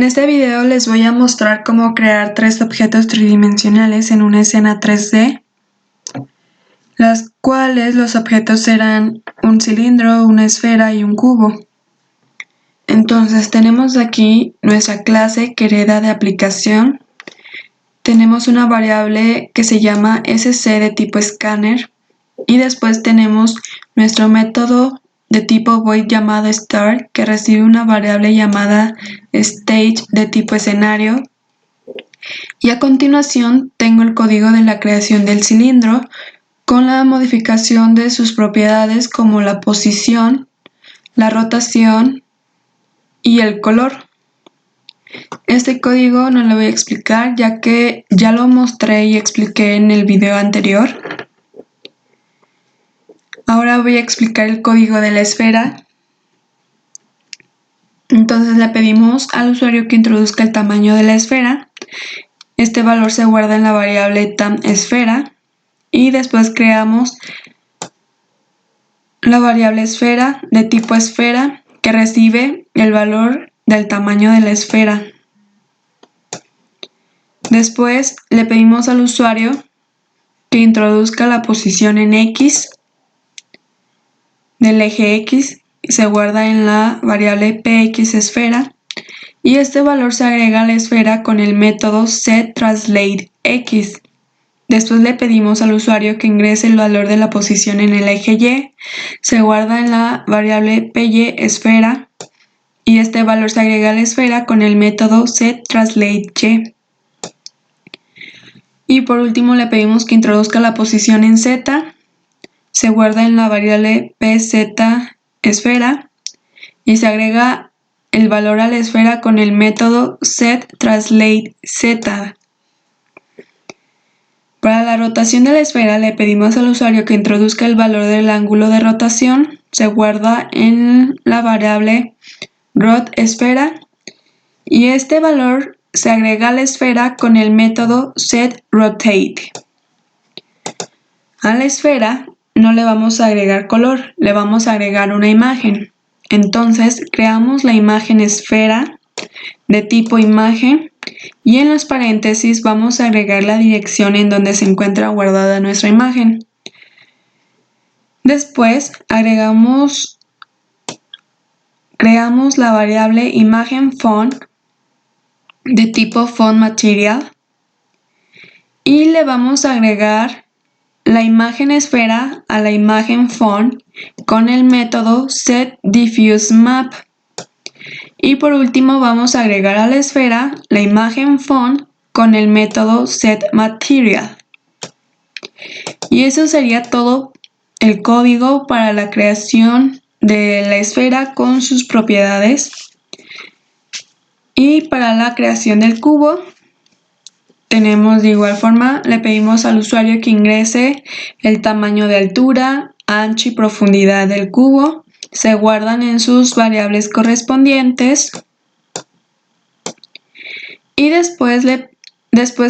En este video les voy a mostrar cómo crear 3 objetos tridimensionales en una escena 3D, las cuales los objetos serán un cilindro, una esfera y un cubo. Entonces tenemos aquí nuestra clase que hereda de aplicación. Tenemos una variable que se llama SC de tipo scanner y después tenemos nuestro método de tipo void llamado start que recibe una variable llamada stage de tipo escenario. Y a continuación tengo el código de la creación del cilindro con la modificación de sus propiedades como la posición, la rotación y el color. Este código no lo voy a explicar ya que ya lo mostré y expliqué en el video anterior. Ahora voy a explicar el código de la esfera. Entonces le pedimos al usuario que introduzca el tamaño de la esfera. Este valor se guarda en la variable tamEsfera y después creamos la variable esfera de tipo esfera que recibe el valor del tamaño de la esfera. Después le pedimos al usuario que introduzca la posición en X del eje X y se guarda en la variable pxEsfera y este valor se agrega a la esfera con el método setTranslateX. Después le pedimos al usuario que ingrese el valor de la posición en el eje Y, se guarda en la variable pyEsfera y este valor se agrega a la esfera con el método setTranslateY. Y por último le pedimos que introduzca la posición en Z, se guarda en la variable pzEsfera y se agrega el valor a la esfera con el método setTranslateZ. Para la rotación de la esfera le pedimos al usuario que introduzca el valor del ángulo de rotación, se guarda en la variable rotEsfera y este valor se agrega a la esfera con el método setRotate. A la esfera no le vamos a agregar color, le vamos a agregar una imagen. Entonces creamos la imagen esfera de tipo imagen y en los paréntesis vamos a agregar la dirección en donde se encuentra guardada nuestra imagen. Después creamos la variable imagen font de tipo font material y le vamos a agregar la imagen esfera a la imagen font con el método setDiffuseMap. Y por último vamos a agregar a la esfera la imagen font con el método setMaterial. Y eso sería todo el código para la creación de la esfera con sus propiedades. Y para la creación del cubo tenemos de igual forma, le pedimos al usuario que ingrese el tamaño de altura, ancho y profundidad del cubo. Se guardan en sus variables correspondientes. Y después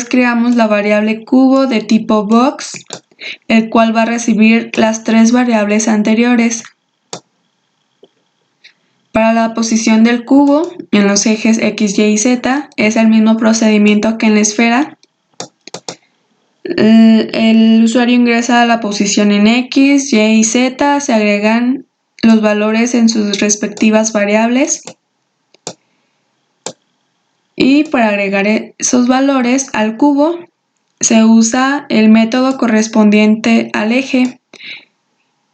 creamos la variable cubo de tipo box, el cual va a recibir las 3 variables anteriores. Para la posición del cubo en los ejes X, Y y Z es el mismo procedimiento que en la esfera. El usuario ingresa la posición en X, Y y Z, se agregan los valores en sus respectivas variables. Y para agregar esos valores al cubo se usa el método correspondiente al eje.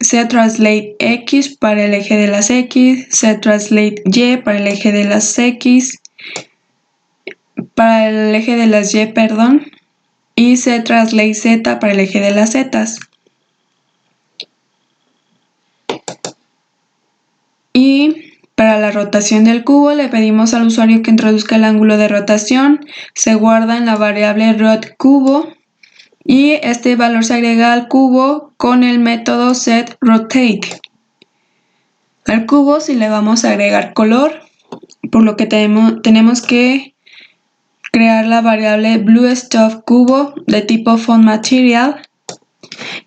setTranslateX para el eje de las X, setTranslateY para el eje de las X, para el eje de las Y, y setTranslateZ para el eje de las Z. Y para la rotación del cubo le pedimos al usuario que introduzca el ángulo de rotación, se guarda en la variable rotCubo y este valor se agrega al cubo con el método setRotate. Al cubo sí le vamos a agregar color, por lo que tenemos que crear la variable blueStuffCubo de tipo fontMaterial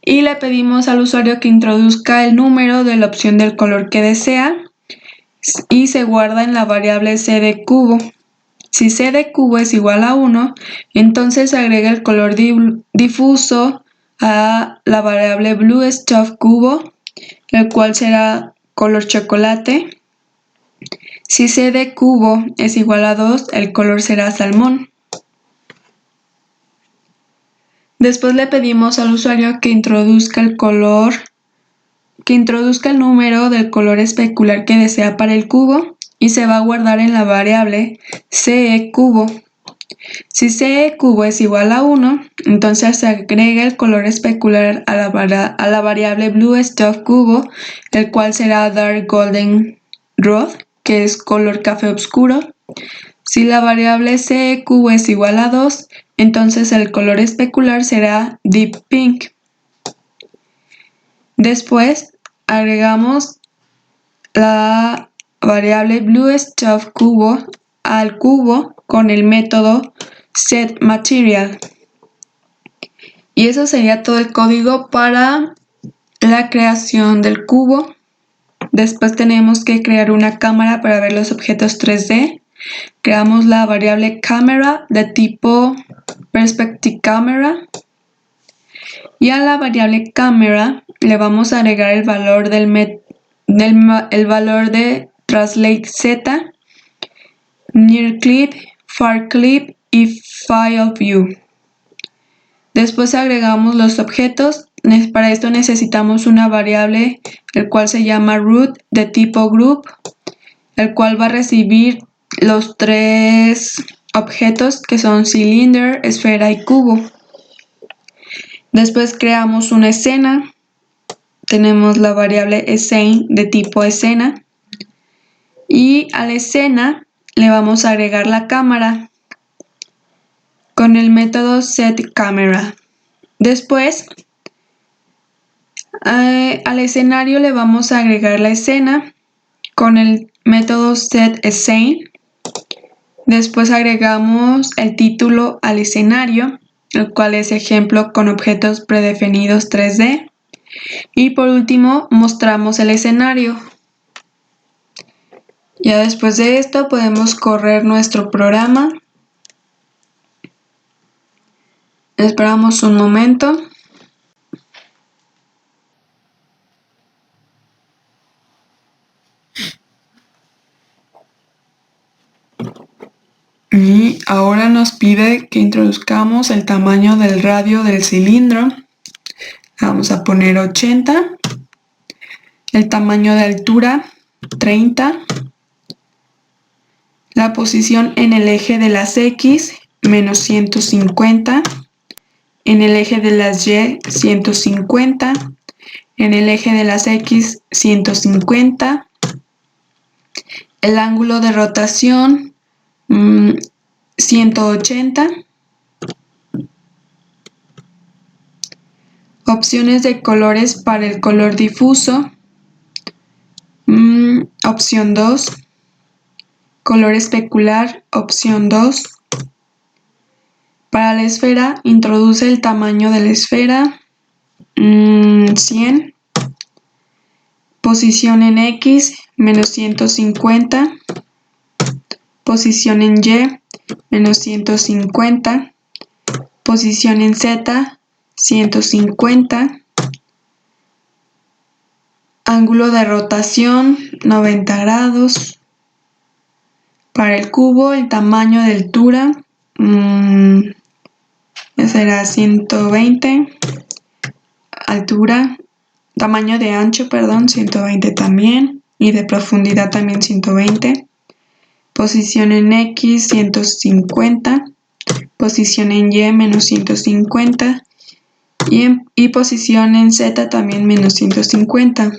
y le pedimos al usuario que introduzca el número de la opción del color que desea y se guarda en la variable cdCubo. Si C de cubo es igual a 1, entonces agrega el color difuso a la variable blue stuff cubo, el cual será color chocolate. Si C de cubo es igual a 2, el color será salmón. Después le pedimos al usuario que introduzca el número del color especular que desea para el cubo y se va a guardar en la variable CE cubo. Si CE cubo es igual a 1, entonces se agrega el color especular a la variable blue stuff cubo, el cual será dark golden rod, que es color café oscuro. Si la variable CE cubo es igual a 2, entonces el color especular será deep pink. Después agregamos la variable blue stuff cubo al cubo con el método setMaterial. Y eso sería todo el código para la creación del cubo. Después tenemos que crear una cámara para ver los objetos 3D. Creamos la variable camera de tipo perspective camera. Y a la variable camera le vamos a agregar el valor el valor de translate z, near clip, far clip y file view. Después agregamos los objetos. Para esto necesitamos una variable el cual se llama root de tipo group, el cual va a recibir los 3 objetos que son cylinder, esfera y cubo. Después creamos una escena. Tenemos la variable scene de tipo escena. Y a la escena le vamos a agregar la cámara con el método setCamera. Después, al escenario le vamos a agregar la escena con el método setScene. Después agregamos el título al escenario, el cual es ejemplo con objetos predefinidos 3D. Y por último, mostramos el escenario. Ya después de esto podemos correr nuestro programa. Esperamos un momento. Y ahora nos pide que introduzcamos el tamaño del radio del cilindro. Vamos a poner 80. El tamaño de altura, 30. La posición en el eje de las X, menos 150. En el eje de las Y, 150. En el eje de las X, 150. El ángulo de rotación, 180. Opciones de colores para el color difuso. Opción 2. Color especular, opción 2. Para la esfera, introduce el tamaño de la esfera, 100. Posición en X, menos 150. Posición en Y, menos 150. Posición en Z, 150. Ángulo de rotación, 90 grados. Para el cubo, el tamaño de altura será 120. Altura, tamaño de ancho, 120 también. Y de profundidad también 120. Posición en X, 150. Posición en Y, menos 150. Y posición en Z también menos 150.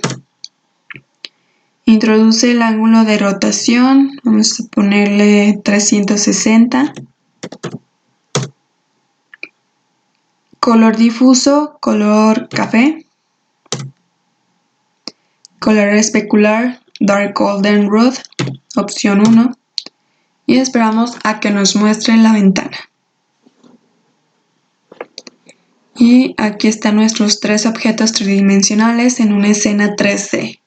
Introduce el ángulo de rotación, vamos a ponerle 360. Color difuso, color café. Color especular, dark golden rod, opción 1. Y esperamos a que nos muestre la ventana. Y aquí están nuestros 3 objetos tridimensionales en una escena 3D.